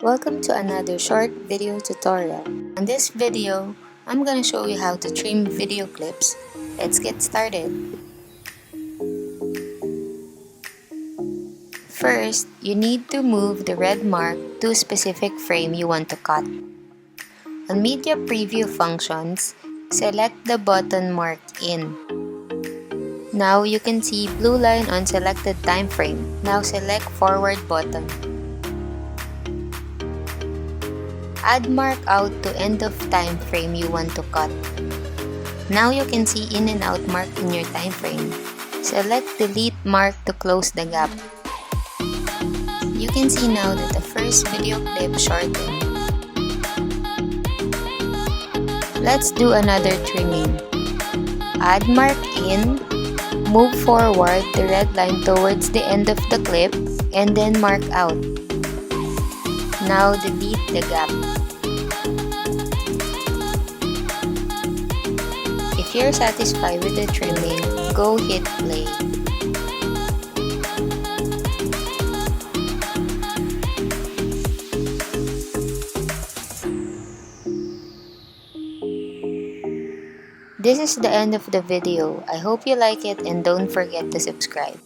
Welcome to another short video tutorial. In this video, I'm gonna show you how to trim video clips. Let's get started. First, you need to move the red mark to a specific frame you want to cut. On Media Preview functions, select the button marked in. Now you can see blue line on selected time frame. Now select forward button. Add mark out to end of time frame you want to cut. Now you can see in and out mark in your time frame. Select delete mark to close the gap. You can see now that the first video clip shortened. Let's do another trimming. Add mark in, move forward the red line towards the end of the clip, and then mark out. Now delete the gap. If you're satisfied with the trimming, go hit play. This is the end of the video. I hope you like it and don't forget to subscribe.